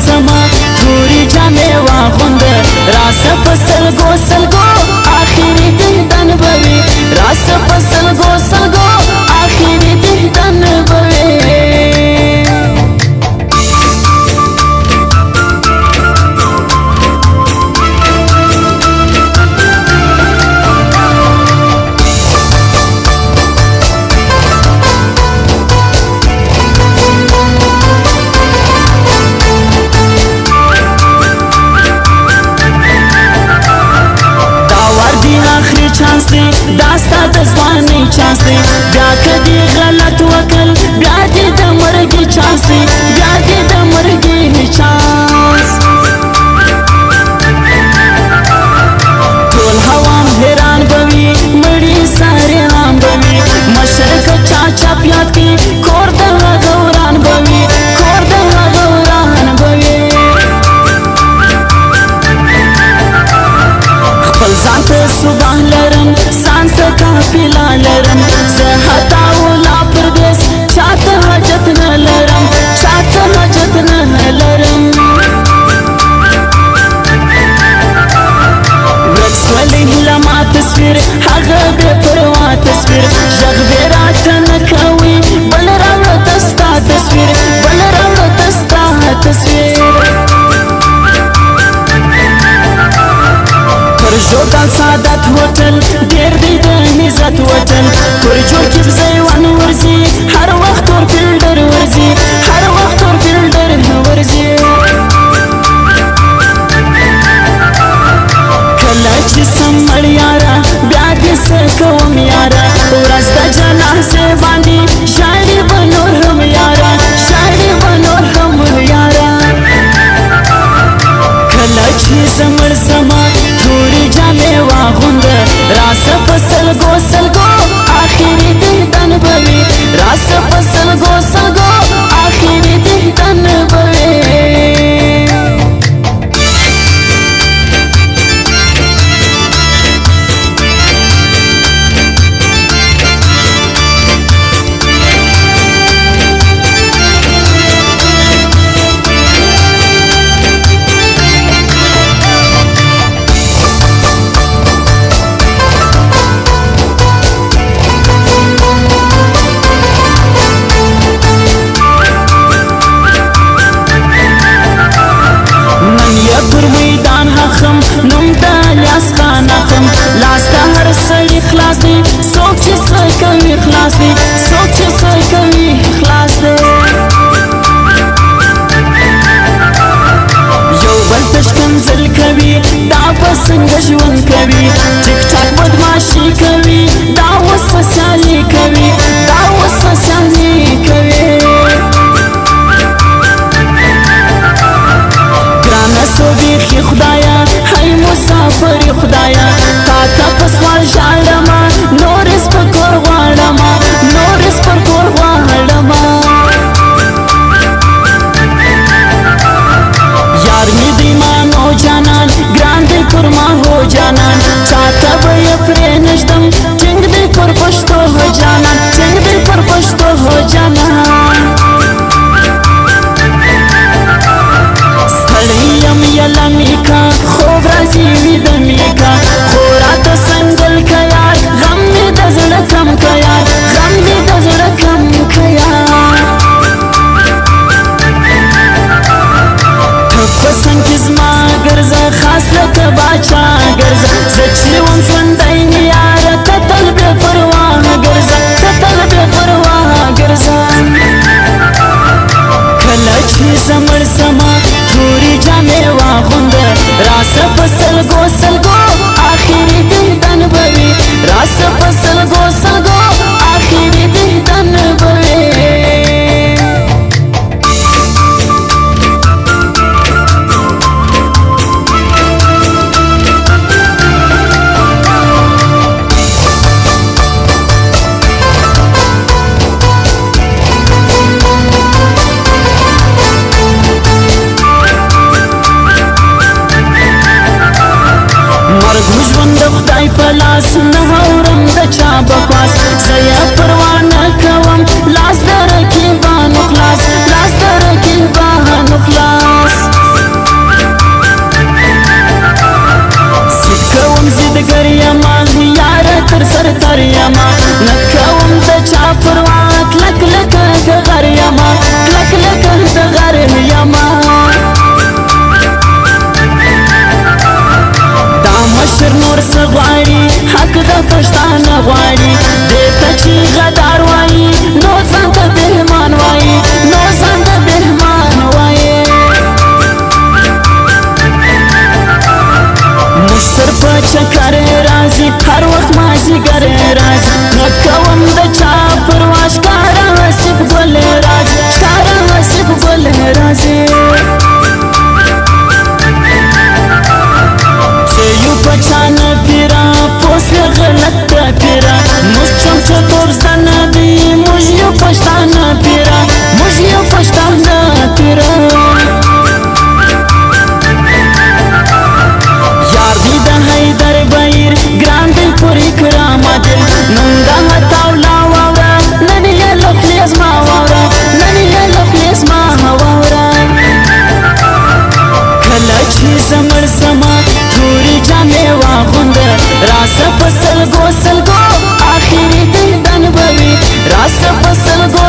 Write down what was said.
سما توري جامې واغونده راسه په سلګو سلګو آخري دیدن به وي راسه په سلګو سلګو آخري دیدن به وي چانس دی داستا د ځوانۍ چانس دی بیا که دې غلط وکړ بیا دې د مرګي چانس دی بیا دې د مرګي چانس ټول هوام حیران به وي مړي سارې رام به وي مشر که چا چاپ یاد کړي کور د هغه وران به وي کور د هغه وران به وي خپل ځان ته صبح لرم ځان ته قافله لرم زه حتی ولا پردیس چاته حاجت نه لرم چاته حاجت نه لرم ورک سولی لما تصویر هغه بې پروا تصویر ږغ بې راته نه کوي بل راوړه ته ستا تصویر بل راوړه ته ستا تصویر جوړ سعادت هوټل ډېر دی د عزت وطن پر جوړ کې بزیوان ورځي هر وخت تور فیلډر ورځي هر وخت تور فیلډر ورځي کله چې سمړ یاره بیا دې څه کوم یاره ورځ د جنازې باندې شاعري به نور هم یاره شاعري به نور هم یاره کله چې زمړ سما توري جامې واغونده راسه په سلګو سلګو آخري دیدن به وي راسه په سلګو سلګو آخري دیدن به وي پر میدان حخم نوم د الیاس خان اخم لاس د هر سړي خلاص دی څوک چې څه کوي خلاص دی څوک چې څه کوي خلاص دی یو بل تشکنځل کوي دا به څنګه ژوند کوي ټیک ټاک بدماشي کوي دا اوس سیالي کوي دا اوس سیالي کوي سو بیخی خدایا هی مسافری خدایا تا تا پسوال جاړما نورس پر کور غواړما نورس پر کور غواړما یار می دی مانو جانان ګران دی پر ما هو جانان چاته به پرې نشتم ټینګ دی پر پښتو هو جانان ټینګ دی پر پښتو هو جانان یم یلا میکا خوب رازی وید میکا خورات سنگل کیار غم می دزل کم کیار غم می دزل کم کیار پسند کی زما گرزه خاص لکه باچا گرزه زچی وم ژوندی یار تتل بې پروا گرزه تتل بې پروا گرزه کله چې زمړ سما توري جامې واغونده راسه په سلګو سلګو آخري دیدن به وي راسه په سلګو سلګو آخري دیدن به وي خدای په لاس نه اورم د چا بکواس زه یې پروا نه کوم لاس د رقیبانو خلاص لاس د رقیبانو خلاص समर समा थोरी जामे वागुंद रास पसल गो आखिरी दिन दन बवी रास पसल गो